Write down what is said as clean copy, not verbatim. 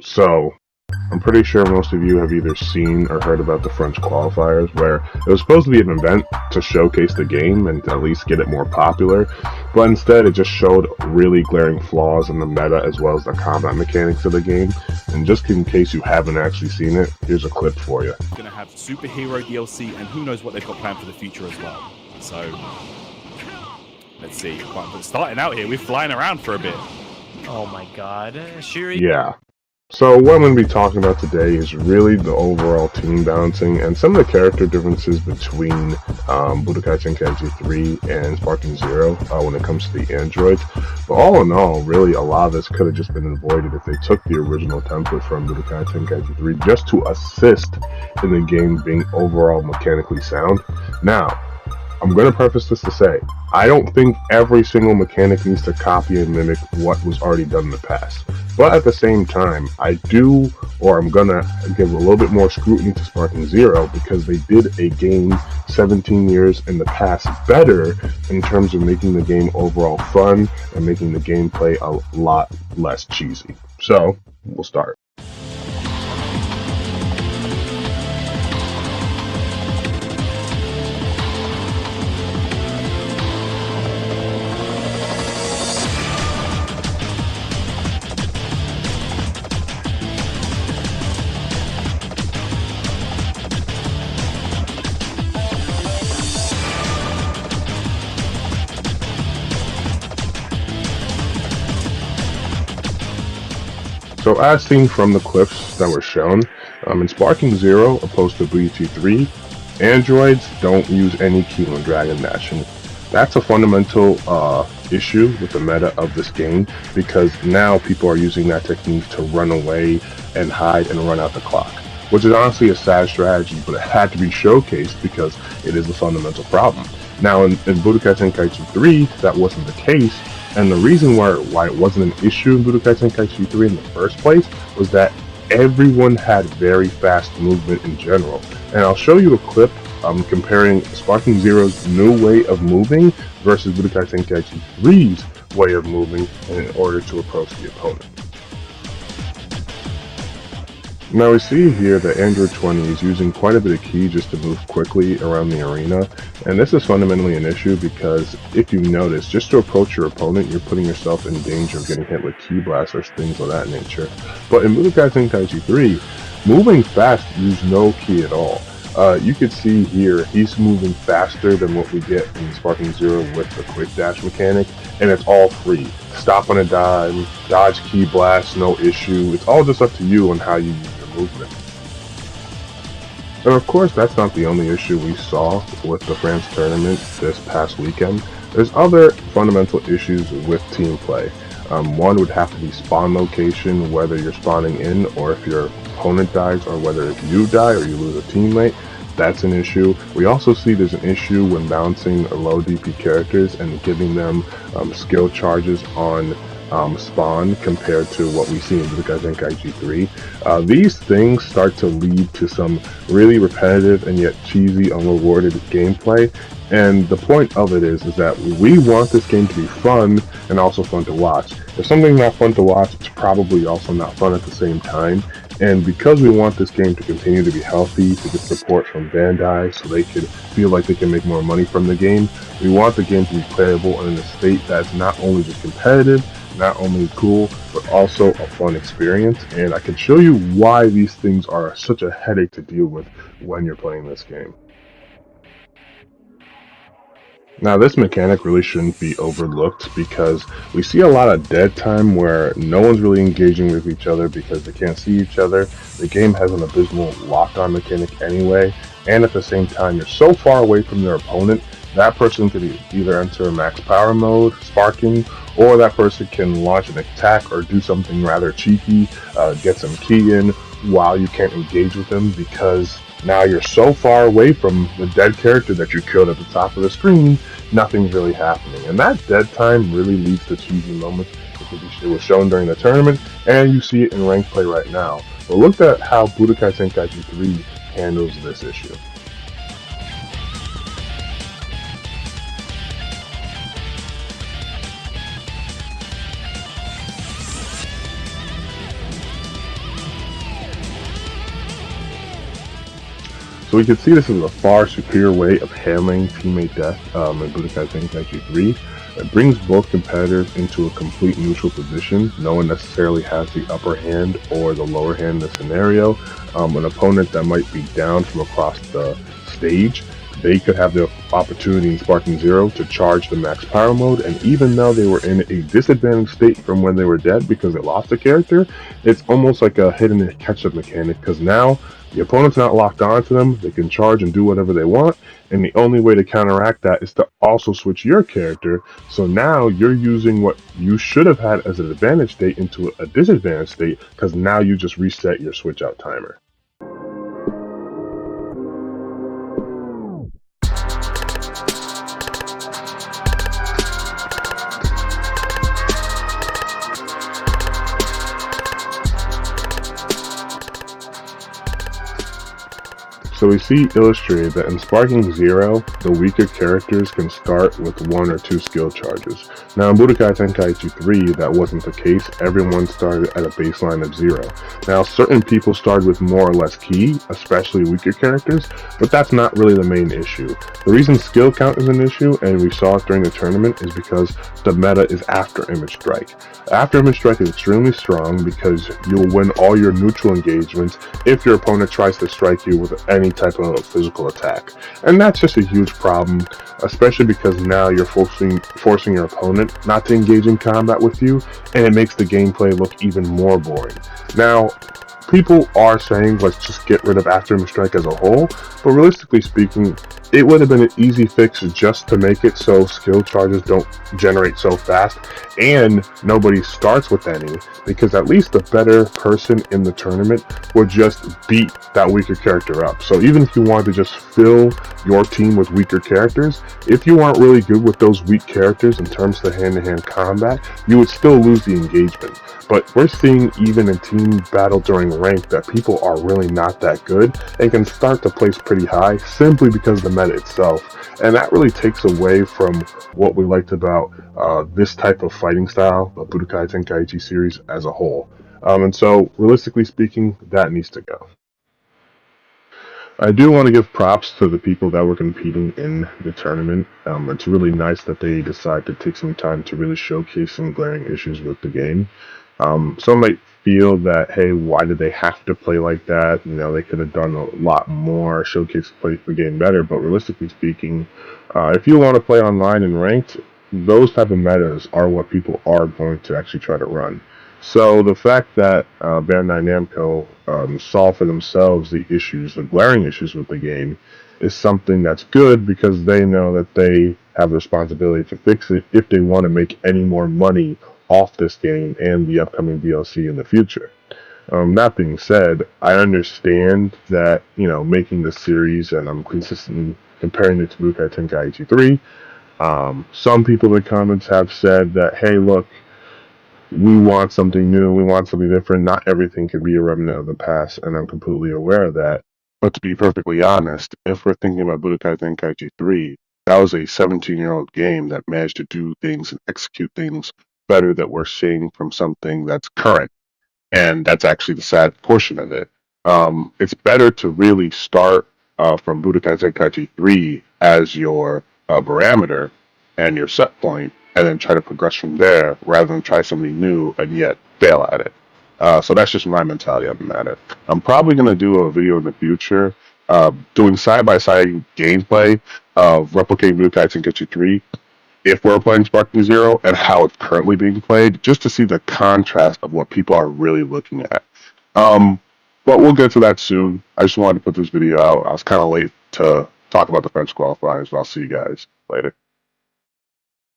So, I'm pretty sure most of you have either seen or heard about the French qualifiers, where it was supposed to be an event to showcase the game and to at least get it more popular, but instead it just showed really glaring flaws in the meta as well as the combat mechanics of the game. And just in case you haven't actually seen it, here's a clip for you. Going to have superhero DLC, and who knows what they've got planned for the future as well. So, let's see. But starting out here, we're flying around for a bit. Oh my god, Shuri. Yeah. So what I'm going to be talking about today is really the overall team balancing and some of the character differences between Budokai Tenkaichi 3 and Sparking Zero when it comes to the androids. But all in all, really a lot of this could have just been avoided if they took the original template from Budokai Tenkaichi 3 just to assist in the game being overall mechanically sound. Now, I'm going to preface this to say, I don't think every single mechanic needs to copy and mimic what was already done in the past. But at the same time, I'm going to give a little bit more scrutiny to Sparking Zero because they did a game 17 years in the past better in terms of making the game overall fun and making the gameplay a lot less cheesy. So, we'll start. So as seen from the clips that were shown, in Sparking Zero opposed to BT3, androids don't use any Kilo Dragon Dash. And that's a fundamental issue with the meta of this game because now people are using that technique to run away and hide and run out the clock. Which is honestly a sad strategy, but it had to be showcased because it is a fundamental problem. Now in Budokai Tenkaichi 3, that wasn't the case. And the reason why it wasn't an issue in Budokai Tenkaichi 3 in the first place was that everyone had very fast movement in general. And I'll show you a clip comparing Sparking Zero's new way of moving versus Budokai Tenkaichi 3's way of moving in order to approach the opponent. Now we see here that Android 20 is using quite a bit of ki just to move quickly around the arena, and this is fundamentally an issue because if you notice, just to approach your opponent, you're putting yourself in danger of getting hit with ki blasts or things of that nature. But in Budokai Tenkaichi 3, moving fast uses no ki at all. You could see here, he's moving faster than what we get in Sparking Zero with the quick dash mechanic, and it's all free. Stop on a dime, dodge ki blast, no issue. It's all just up to you on how you use your movement. And of course, that's not the only issue we saw with the France tournament this past weekend. There's other fundamental issues with team play. One would have to be spawn location, whether you're spawning in or if your opponent dies, or whether if you die or you lose a teammate. That's an issue. We also see there's an issue when balancing low DP characters and giving them skill charges on spawn compared to what we see in Budokai Tenkaichi 3. These things start to lead to some really repetitive and yet cheesy, unrewarded gameplay. And the point of it is that we want this game to be fun and also fun to watch. If something's not fun to watch, it's probably also not fun at the same time. And because we want this game to continue to be healthy, to get support from Bandai so they can feel like they can make more money from the game, we want the game to be playable and in a state that's not only just competitive, not only cool, but also a fun experience. And I can show you why these things are such a headache to deal with when you're playing this game. Now this mechanic really shouldn't be overlooked because we see a lot of dead time where no one's really engaging with each other because they can't see each other. The game has an abysmal lock-on mechanic anyway, and at the same time you're so far away from their opponent, that person could either enter max power mode, sparking, or that person can launch an attack or do something rather cheeky, get some ki in while you can't engage with them because now you're so far away from the dead character that you killed at the top of the screen, nothing's really happening. And that dead time really leads to cheesy moments. It was shown during the tournament, and you see it in ranked play right now. But look at how Budokai Tenkaichi 3 handles this issue. So we can see this is a far superior way of handling teammate death in Budokai Tenkaichi 3. It brings both competitors into a complete neutral position. No one necessarily has the upper hand or the lower hand in the scenario. An opponent that might be down from across the stage, they could have the opportunity in Sparking Zero to charge the max power mode, and even though they were in a disadvantaged state from when they were dead because they lost a character, it's almost like a hidden catch-up mechanic, because now the opponent's not locked onto them, they can charge and do whatever they want, and the only way to counteract that is to also switch your character, so now you're using what you should have had as an advantage state into a disadvantage state, because now you just reset your switch out timer. So we see illustrated that in Sparking Zero, the weaker characters can start with 1 or 2 skill charges. Now in Budokai Tenkaichi 3, that wasn't the case. Everyone started at a baseline of 0. Now certain people started with more or less ki, especially weaker characters, but that's not really the main issue. The reason skill count is an issue, and we saw it during the tournament, is because the meta is After Image Strike. After Image Strike is extremely strong because you'll win all your neutral engagements if your opponent tries to strike you with any type of physical attack. And that's just a huge problem, especially because now you're forcing your opponent not to engage in combat with you, and it makes the gameplay look even more boring. Now, people are saying let's just get rid of After Image Strike as a whole, but realistically speaking, it would have been an easy fix just to make it so skill charges don't generate so fast and nobody starts with any, because at least the better person in the tournament would just beat that weaker character up. So even if you wanted to just fill your team with weaker characters, if you aren't really good with those weak characters in terms of hand-to-hand combat, you would still lose the engagement. But we're seeing even in team battle during rank that people are really not that good and can start to place pretty high simply because of the meta itself. And that really takes away from what we liked about this type of fighting style, the Budokai Tenkaichi series as a whole. And so, realistically speaking, that needs to go. I do want to give props to the people that were competing in the tournament. It's really nice that they decided to take some time to really showcase some glaring issues with the game. Some might feel that, hey, why did they have to play like that? You know, they could have done a lot more, showcase the game better. But realistically speaking, if you want to play online and ranked, those type of metas are what people are going to actually try to run. So the fact that Bandai Namco solved for themselves the issues, the glaring issues with the game, is something that's good because they know that they have the responsibility to fix it if they want to make any more money off this game and the upcoming DLC in the future. That being said, I understand that, you know, making the series, and I'm consistently comparing it to Budokai Tenkaichi 3, some people in the comments have said that, hey, look, we want something new, we want something different. Not everything can be a remnant of the past, and I'm completely aware of that. But to be perfectly honest, if we're thinking about Budokai Tenkaichi 3, that was a 17-year-old game that managed to do things and execute things better that we're seeing from something that's current. And that's actually the sad portion of it. It's better to really start from Budokai Tenkaichi 3 as your parameter and your set point, and then try to progress from there rather than try something new and yet fail at it. So that's just my mentality on the matter. I'm probably going to do a video in the future doing side-by-side gameplay of replicating Budokai Tenkaichi 3 if we're playing Sparking Zero and how it's currently being played, just to see the contrast of what people are really looking at. But we'll get to that soon. I just wanted to put this video out. I was kind of late to talk about the French qualifiers, but I'll see you guys later.